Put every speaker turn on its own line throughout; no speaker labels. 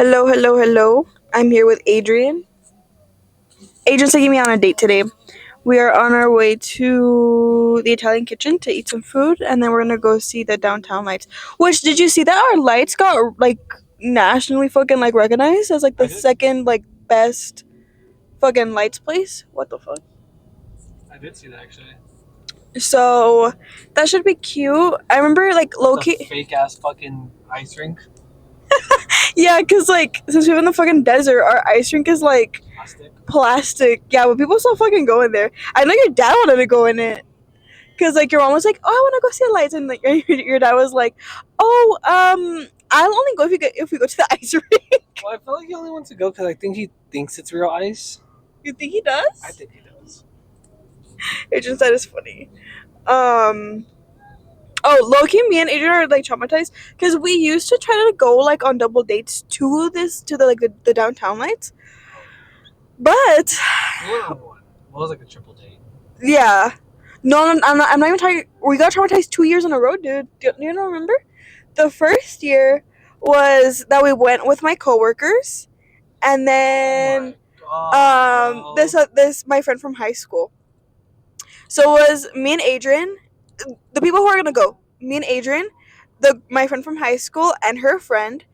Hello, hello, hello. I'm here with Adrian. Adrian's taking me on a date today. We are on our way to the Italian kitchen to eat some food, and then we're gonna go see the downtown lights. Which did you see that our lights got like nationally fucking like recognized as like the second like best fucking lights place? What the fuck?
I did see that actually.
So that should be cute. I remember like low
The
key.
fake ass fucking ice rink.
Yeah, cause like since we live in the fucking desert, our ice rink is like
Plastic.
plastic. Yeah, but people still fucking go in there. I know your dad wanted to go in it. Cause like your mom was like, "Oh, I want to go see the lights," and like your dad was like, "Oh, I'll only go if we go to the ice rink."
Well, I feel like he only wants to go because I think he thinks it's real ice.
You think he does?
I think he does.
Adrian said it's funny. Um. Oh, Loki, me and Adrian are like traumatized because we used to try to go like on double dates to the like the downtown lights,
Oh yeah.
but
We went on one. It was like a triple date.
yeah, no, I'm not even talking. We got traumatized 2 years in a row, dude. Do you not remember? The first year was that we went with my coworkers, and then
Oh my god, bro.
this my friend from high school. So it was me and Adrian, the people who are gonna go. Me and Adrian, the my friend from high school and her friend,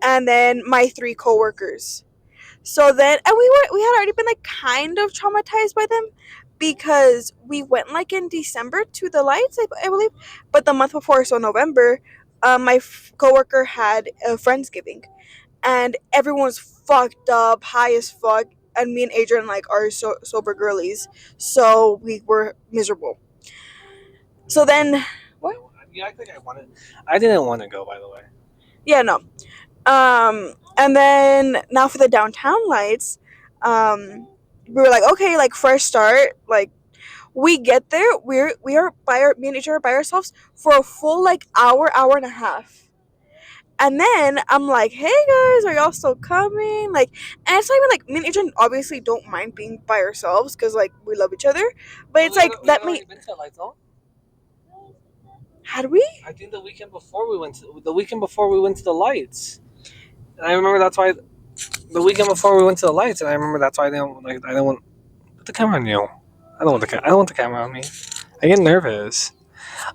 and then my three coworkers. So then, and we had already been like kind of traumatized by them because we went like in December to the lights, I believe, but the month before, so November, my coworker had a friendsgiving, and everyone was fucked up, high as fuck, and me and Adrian like are sober girlies, so we were miserable. So then, what?
You act like I wanted. I didn't want to go, by the way.
Yeah, no. And then now for the downtown lights, we were like, okay, like fresh start. Like we get there, we are by our me and each other by ourselves for a full like hour and a half. And then I'm like, hey guys, are y'all still coming? Like, and it's not even like me and Adrian obviously don't mind being by ourselves because like we love each other. But it's like
We
that
had
me.
already been to the lights, no?
Had we?
I think the weekend before we went to the lights. And I remember that's why the weekend before we went to the lights, and I remember that's why I didn't want put the camera on you. I don't want the camera on me. I get nervous.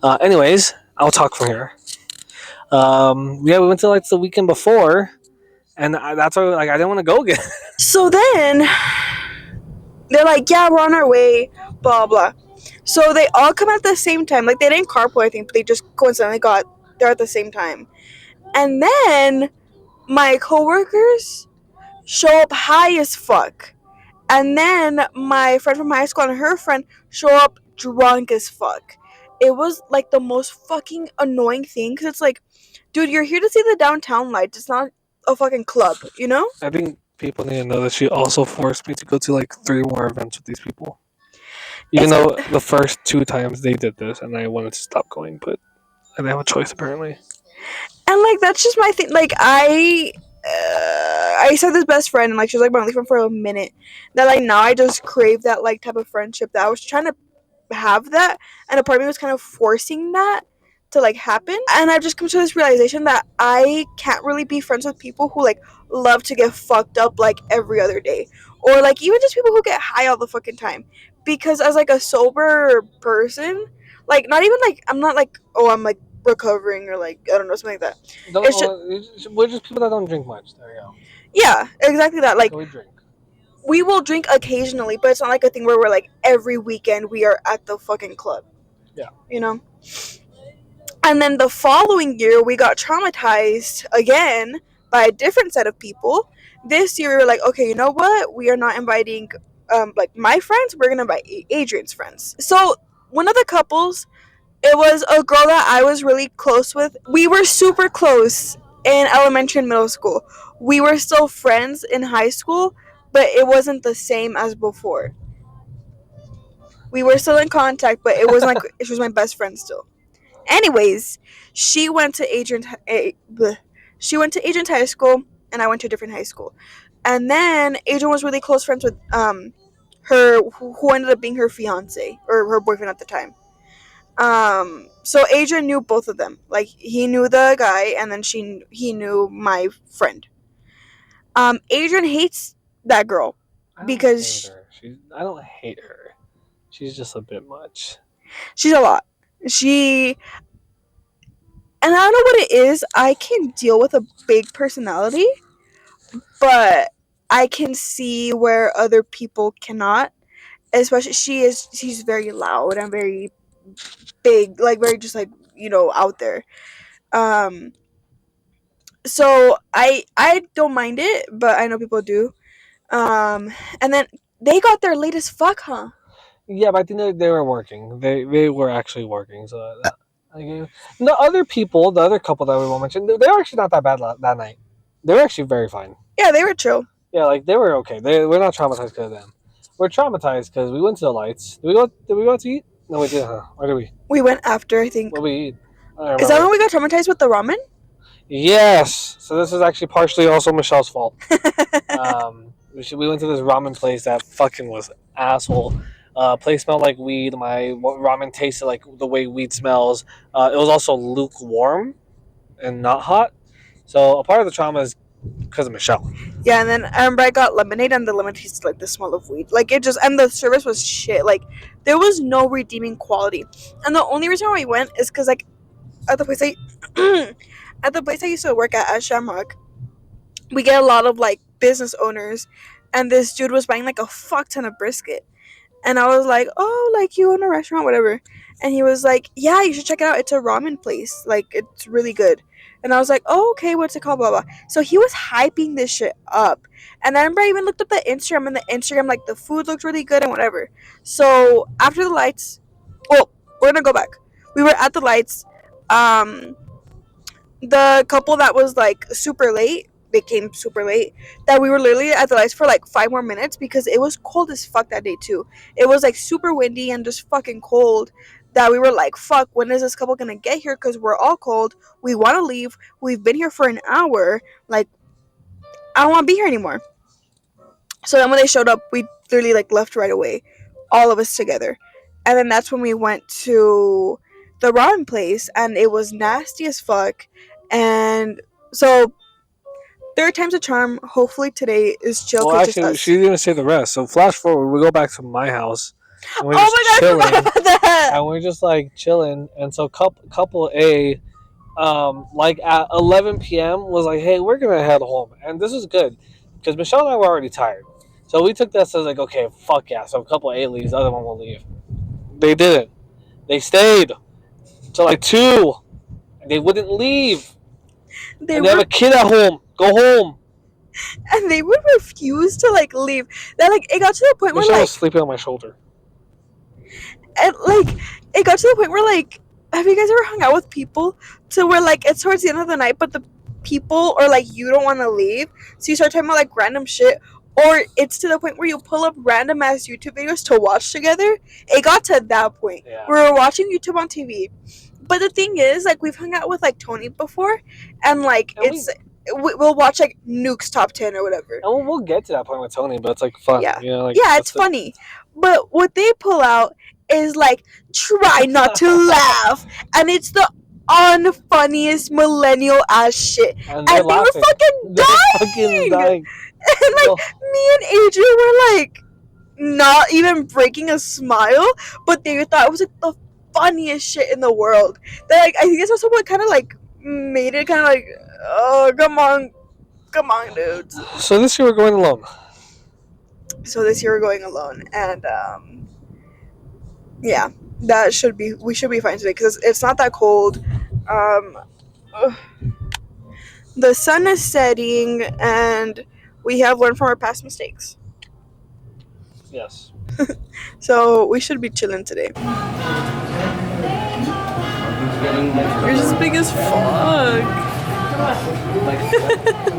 Anyways, I'll talk from here. Yeah, we went to like the weekend before, and that's why like I didn't want to go again.
So then they're like, yeah, we're on our way, blah blah. So they all come at the same time. Like they didn't carpool, I think, but they just coincidentally got there at the same time. And then my coworkers show up high as fuck. And then my friend from high school and her friend show up drunk as fuck. It was like the most fucking annoying thing because it's like, dude, you're here to see the downtown lights. It's not a fucking club, you know?
I think people need to know that she also forced me to go to like three more events with these people. Even
It's
though the first two times they did this, and I wanted to stop going, but I didn't have a choice apparently.
and like that's just my thing. Like I used to have this best friend, and like she was like my only friend for a minute. That like now I just crave that like type of friendship that I was trying to have that, and a part of me was kind of forcing that to like happen. And I've just come to this realization that I can't really be friends with people who like love to get fucked up like every other day, or like even just people who get high all the fucking time. Because as like a sober person, like not even like I'm not like oh I'm like recovering or like I don't know something like that. It's just
We're just people that don't drink much. There you go.
yeah, exactly that. Like
So we drink.
we will drink occasionally, but it's not like a thing where we're like every weekend we are at the fucking club.
Yeah.
You know? And then the following year we got traumatized again by a different set of people. This year we were like, okay, you know what? We are not inviting like my friends, we're gonna invite Adrian's friends. So one of the couples, it was a girl that I was really close with. We were super close in elementary and middle school. We were still friends in high school, but it wasn't the same as before. We were still in contact, but it wasn't like she was my best friend still. Anyways, she went to she went to Adrian's high school, and I went to a different high school. And then Adrian was really close friends with her who ended up being her fiance or her boyfriend at the time. So Adrian knew both of them. Like he knew the guy, and then he knew my friend. Adrian hates that girl
I don't hate
because
her. I don't hate her. She's just a bit much.
she's a lot. She and I don't know what it is. I can deal with a big personality, but I can see where other people cannot. Especially she's very loud and very big, like very just like out there. Um, so I don't mind it, but I know people do. And then they got there late as fuck, huh?
Yeah, but I think they were working. They were actually working. So the other people, the other couple that we won't mention, they were actually not that bad that night. They were actually very fine.
Yeah, they were chill.
Yeah, like they were okay. We're not traumatized because of them. We're traumatized because we went to the lights. Did we go? Did we go out to eat? No, we didn't. Huh? Or did we?
We went after, I think.
What did we eat? I don't
Is that when
remember.
we got traumatized with the ramen?
Yes. So this is actually partially also Michelle's fault. We went to this ramen place that fucking was asshole. Place smelled like weed. My ramen tasted like the way weed smells. It was also lukewarm and not hot. So a part of the trauma is because of Michelle.
Yeah, and then I remember I got lemonade, and the lemonade tasted like the smell of weed. Like it just, and the service was shit. Like there was no redeeming quality. And the only reason why we went is because like at the place I at the place I used to work at Shamrock, we get a lot of like business owners, and this dude was buying like a fuck ton of brisket. And I was like, oh, like you own a restaurant, whatever. And he was like, yeah, you should check it out. It's a ramen place. Like, it's really good. And I was like, oh, okay, what's it called? Blah, blah. So he was hyping this shit up. And I remember I even looked up the Instagram, and the Instagram, like, the food looked really good and whatever. So after the lights, well, we're going to go back. We were at the lights. Um, the couple that was like super late, they came super late, that we were literally at the lights for like 5 more minutes because it was cold as fuck that day too. It was like super windy and just fucking cold, that we were like, fuck, when is this couple gonna get here? Because we're all cold, we want to leave, we've been here for an hour, like I don't want to be here anymore. So then when they showed up, we literally like left right away, all of us together. And then that's when we went to the ramen place, and it was nasty as fuck. And so third time's a charm. Hopefully today is chill
Well,
because just
actually,
us.
she didn't say the rest. So flash forward, we go back to my house, and we're
Oh
just
my god, I
chilling,
forgot about that.
and we're just like chilling. And so couple A, like at 11 p.m. was like, hey, we're gonna head home, and this is good because Michelle and I were already tired. So we took this as like, okay, fuck yeah. So couple A leaves, the other one will leave. They didn't. They stayed till like 2, and they wouldn't leave.
They
And they have
were
a kid at home. Go home.
and they would refuse to like leave. That like it got to the point where
Michelle was
like
sleeping on my shoulder.
and like it got to the point where like, have you guys ever hung out with people to where like it's towards the end of the night, but the people or like you don't want to leave, so you start talking about like random shit, or it's to the point where you pull up random ass YouTube videos to watch together. It got to that point.
Yeah.
We were watching YouTube on TV, but the thing is, like we've hung out with like Tony before, and like
And
we'll watch like Nuke's top 10 or whatever.
And we'll get to that point with Tony, but it's like fun,
Yeah,
you know, like
yeah, it's
that's it.
funny, but what they pull out is like, try not to laugh, and it's the unfunniest millennial ass shit,
And they're
and they were
laughing.
fucking
They're fucking
dying.
dying.
And like
No.
me and Adrian were like not even breaking a smile, but they thought it was like the funniest shit in the world. That like I think that's also what kind of like made it kind of like, oh come on dudes.
So this year we're going alone.
So this year we're going alone, and yeah, we should be fine today because it's not that cold. Um, ugh. The sun is setting, and we have learned from our past mistakes.
Yes.
So we should be chilling today. Yours is big as fuck.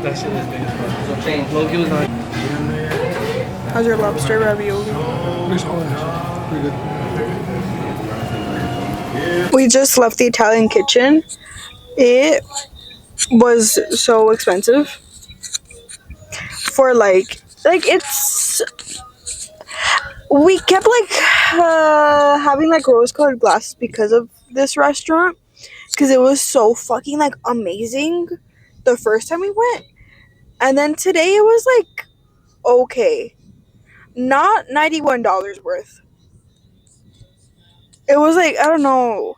That shit is big as fuck. So change. Loki was not.
How's your lobster ravioli?
Pretty solid. Pretty good.
We just left the Italian kitchen. It was so expensive for like it's we kept like having like rose colored glasses because of this restaurant, because it was so fucking like amazing the first time we went, And then today it was like okay, not $91 worth. It was like I don't know.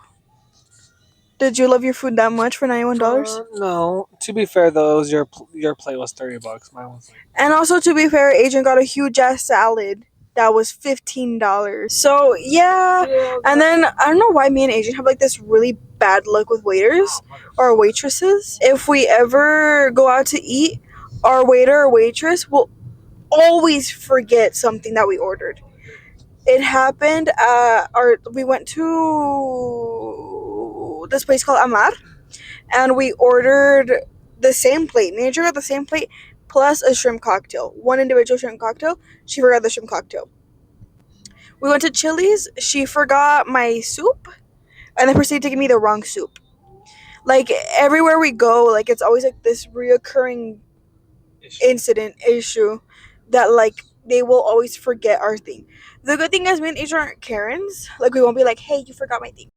Did you love your food that much for $91?
No. To be fair though, it was your plate was $30. Mine was like
And also, to be fair, Adrian got a huge ass salad that was $15. So yeah,
yeah.
and then I don't know why me and Adrian have like this really bad luck with waiters or waitresses. If we ever go out to eat, our waiter or waitress will always forget something that we ordered. It happened. We went to this place called Amar, and we ordered the same plate. Major got the same plate plus a shrimp cocktail, one individual shrimp cocktail. She forgot the shrimp cocktail. We went to Chili's. She forgot my soup, and then proceeded to give me the wrong soup. Like everywhere we go, like it's always like this reoccurring incident issue that like they will always forget our thing. The good thing is, me and Asia aren't Karens. Like we won't be like, "Hey, you forgot my thing."